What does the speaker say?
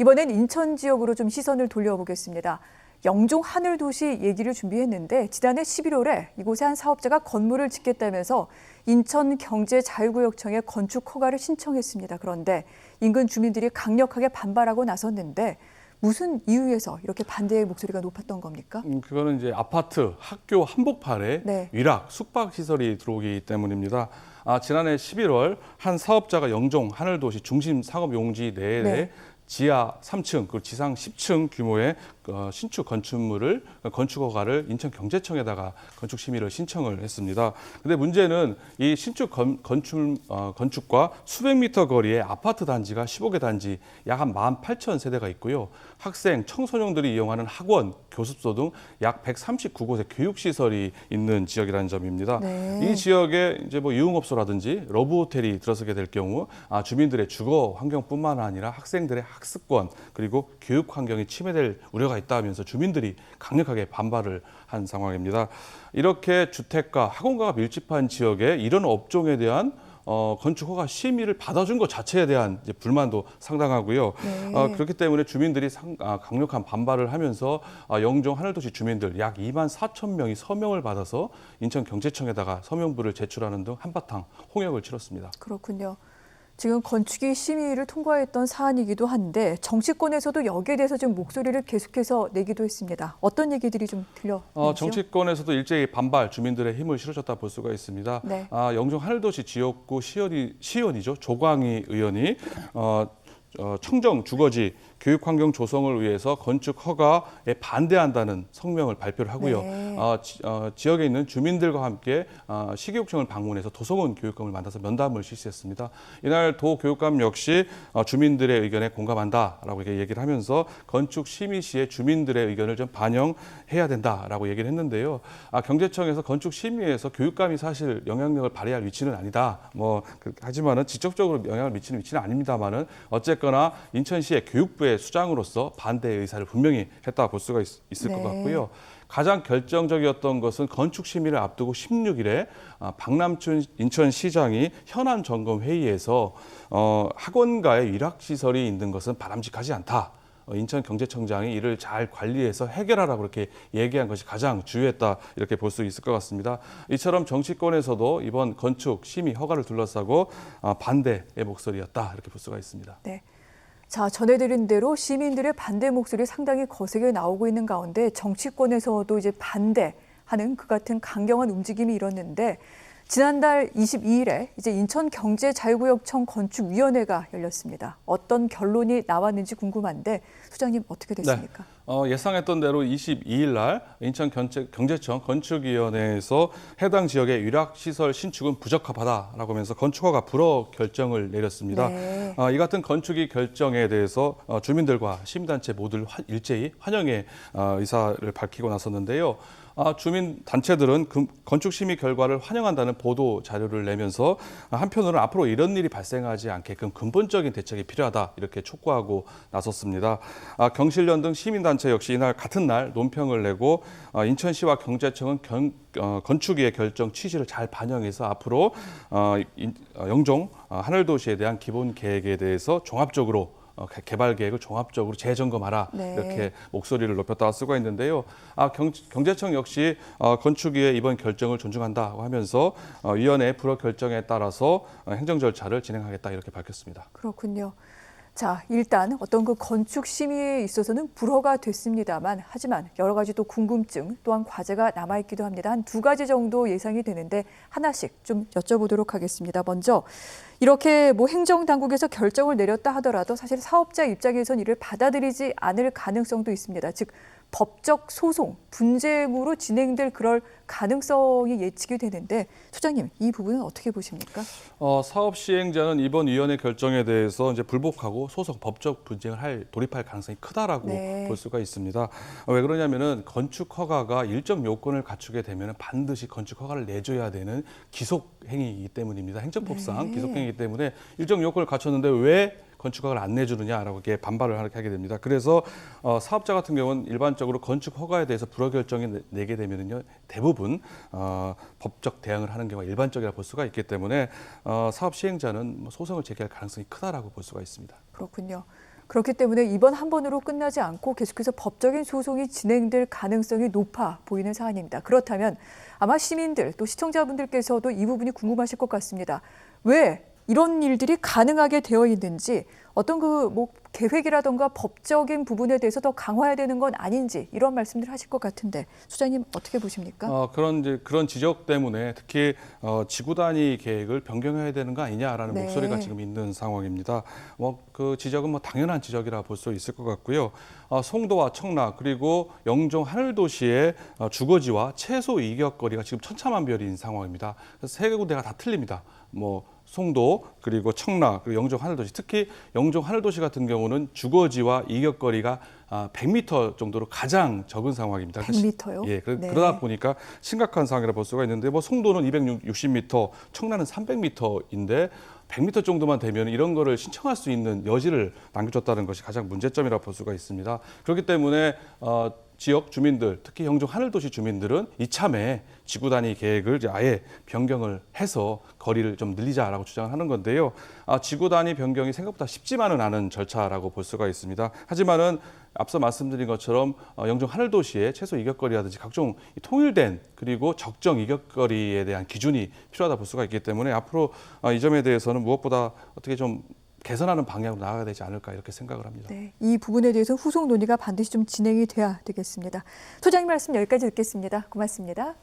이번엔 인천 지역으로 좀 시선을 돌려보겠습니다. 영종 하늘도시 얘기를 준비했는데 지난해 11월에 이곳에 한 사업자가 건물을 짓겠다면서 인천경제자유구역청에 건축 허가를 신청했습니다. 그런데 인근 주민들이 강력하게 반발하고 나섰는데 무슨 이유에서 이렇게 반대의 목소리가 높았던 겁니까? 그거는 이제 아파트, 학교 한복판에 위락, 숙박 시설이 들어오기 때문입니다. 지난해 11월 한 사업자가 영종 하늘도시 중심 상업용지 내에 지하 3층, 그리고 지상 10층 규모의 신축 건축물을 건축 허가를 인천경제청에다가 건축 심의를 신청을 했습니다. 근데 문제는 이 신축 건축과 수백 미터 거리의 아파트 단지가 15개 단지 약 한 18,000세대가 있고요. 학생, 청소년들이 이용하는 학원, 교습소 등 약 139곳의 교육시설이 있는 지역이라는 점입니다. 이 지역에 이제 뭐 유흥업소라든지 러브호텔이 들어서게 될 경우 주민들의 주거 환경뿐만 아니라 학생들의 학습권 그리고 교육 환경이 침해될 우려가 있다 하면서 주민들이 강력하게 반발을 한 상황입니다. 이렇게 주택가, 학원가가 밀집한 지역에 이런 업종에 대한 건축 허가 심의를 받아준 것 자체에 대한 이제 불만도 상당하고요. 그렇기 때문에 주민들이 강력한 반발을 하면서 영종 하늘도시 주민들 약 2만 4천 명이 서명을 받아서 인천경제청에다가 서명부를 제출하는 등 한바탕 홍역을 치렀습니다. 그렇군요. 지금 건축위 심의를 통과했던 사안이기도 한데 정치권에서도 여기에 대해서 지금 목소리를 계속해서 내기도 했습니다. 어떤 얘기들이 좀 들려오죠? 정치권에서도 일제히 반발, 주민들의 힘을 실어줬다 볼 수가 있습니다. 영종 하늘도시 지역구 시의원이죠. 조광희 의원이 청정 주거지 교육 환경 조성을 위해서 건축 허가에 반대한다는 성명을 발표를 하고요. 지역에 있는 주민들과 함께 시교육청을 방문해서 도성원 교육감을 만나서 면담을 실시했습니다. 이날 도 교육감 역시 주민들의 의견에 공감한다라고 얘기를 하면서 건축 심의 시에 주민들의 의견을 좀 반영해야 된다라고 얘기를 했는데요. 경제청에서 건축 심의에서 교육감이 사실 영향력을 발휘할 위치는 아니다. 하지만은 직접적으로 영향을 미치는 위치는 아닙니다만은 어쨌거나 인천시의 교육부의 수장으로서 반대의 의사를 분명히 했다 볼 수가 있을 것 같고요. 가장 결정적이었던 것은 건축 심의를 앞두고 16일에 박남춘 인천시장이 현안 점검 회의에서 학원가에 위락 시설이 있는 것은 바람직하지 않다. 인천경제청장이 이를 잘 관리해서 해결하라고 그렇게 얘기한 것이 가장 주요했다 이렇게 볼 수 있을 것 같습니다. 이처럼 정치권에서도 이번 건축 심의 허가를 둘러싸고 반대의 목소리였다 이렇게 볼 수가 있습니다. 네. 자, 전해드린 대로 시민들의 반대 목소리 상당히 거세게 나오고 있는 가운데 정치권에서도 이제 반대하는 그 같은 강경한 움직임이 일었는데 지난달 22일에 이제 인천경제자유구역청 건축위원회가 열렸습니다. 어떤 결론이 나왔는지 궁금한데 수장님 어떻게 됐습니까? 예상했던 대로 22일 날 인천경제청 건축위원회에서 해당 지역의 위락시설 신축은 부적합하다라고 하면서 건축허가 불허 결정을 내렸습니다. 이 같은 건축위 결정에 대해서 주민들과 시민단체 모두 일제히 환영의 의사를 밝히고 나섰는데요. 주민 단체들은 건축 심의 결과를 환영한다는 보도 자료를 내면서 한편으로는 앞으로 이런 일이 발생하지 않게끔 근본적인 대책이 필요하다 이렇게 촉구하고 나섰습니다. 경실련 등 시민단체 역시 이날 같은 날 논평을 내고 인천시와 경제청은 건축위의 결정 취지를 잘 반영해서 앞으로 영종 하늘도시에 대한 기본 계획에 대해서 종합적으로 개발 계획을 종합적으로 재점검하라 이렇게 목소리를 높였다고 쓰고 있는데요. 경제청 역시 건축위의 이번 결정을 존중한다고 하면서 위원회 불허 결정에 따라서 행정 절차를 진행하겠다 이렇게 밝혔습니다. 그렇군요. 자, 일단 어떤 그 건축 심의에 있어서는 불허가 됐습니다만 하지만 여러 가지 또 궁금증 또한 과제가 남아있기도 합니다. 한 두 가지 정도 예상이 되는데 하나씩 좀 여쭤보도록 하겠습니다. 먼저 이렇게 행정당국에서 결정을 내렸다 하더라도 사실 사업자 입장에선 이를 받아들이지 않을 가능성도 있습니다. 즉 법적 소송, 분쟁으로 진행될 그럴 가능성이 예측이 되는데 소장님 이 부분은 어떻게 보십니까? 사업 시행자는 이번 위원회 결정에 대해서 이제 불복하고 소송, 법적 분쟁을 돌입할 가능성이 크다라고 볼 수가 있습니다. 왜 그러냐면은 건축 허가가 일정 요건을 갖추게 되면 반드시 건축 허가를 내줘야 되는 기속 행위이기 때문입니다. 행정법상 기속 행위이기 때문에 일정 요건을 갖췄는데 왜 건축허가를 안 내주느냐라고 이렇게 반발을 하게 됩니다. 그래서 사업자 같은 경우는 일반적으로 건축 허가에 대해서 불허 결정이 내게 되면은요 대부분 법적 대응을 하는 경우가 일반적이라 볼 수가 있기 때문에 사업 시행자는 소송을 제기할 가능성이 크다라고 볼 수가 있습니다. 그렇군요. 그렇기 때문에 이번 한 번으로 끝나지 않고 계속해서 법적인 소송이 진행될 가능성이 높아 보이는 사안입니다. 그렇다면 아마 시민들 또 시청자분들께서도 이 부분이 궁금하실 것 같습니다. 왜 이런 일들이 가능하게 되어 있는지, 어떤 계획이라던가 법적인 부분에 대해서 더 강화해야 되는 건 아닌지, 이런 말씀들 하실 것 같은데 소장님 어떻게 보십니까? 그런 지적 때문에 특히 지구 단위 계획을 변경해야 되는 거 아니냐라는 네. 목소리가 지금 있는 상황입니다. 그 지적은 당연한 지적이라 볼 수 있을 것 같고요. 송도와 청라 그리고 영종 하늘도시의 주거지와 최소 이격거리가 지금 천차만별인 상황입니다. 그래서 세 군데가 다 틀립니다. 송도 그리고 청라 그리고 영종 하늘도시, 특히 영종 하늘도시 같은 경우는 주거지와 이격거리가 100m 정도로 가장 적은 상황입니다. 100m요? 예, 네. 그러다 보니까 심각한 상황이라 볼 수가 있는데 송도는 260m, 청라는 300m인데 100m 정도만 되면 이런 거를 신청할 수 있는 여지를 남겨줬다는 것이 가장 문제점이라 볼 수가 있습니다. 그렇기 때문에 지역 주민들, 특히 영종 하늘도시 주민들은 이참에 지구 단위 계획을 이제 아예 변경을 해서 거리를 좀 늘리자라고 주장을 하는 건데요. 지구 단위 변경이 생각보다 쉽지만은 않은 절차라고 볼 수가 있습니다. 하지만은 앞서 말씀드린 것처럼 영종 하늘도시의 최소 이격거리라든지 각종 통일된 그리고 적정 이격거리에 대한 기준이 필요하다 볼 수가 있기 때문에 앞으로 이 점에 대해서는 무엇보다 어떻게 좀 개선하는 방향으로 나아가야 되지 않을까 이렇게 생각을 합니다. 네, 이 부분에 대해서 후속 논의가 반드시 좀 진행이 돼야 되겠습니다. 소장님 말씀 여기까지 듣겠습니다. 고맙습니다.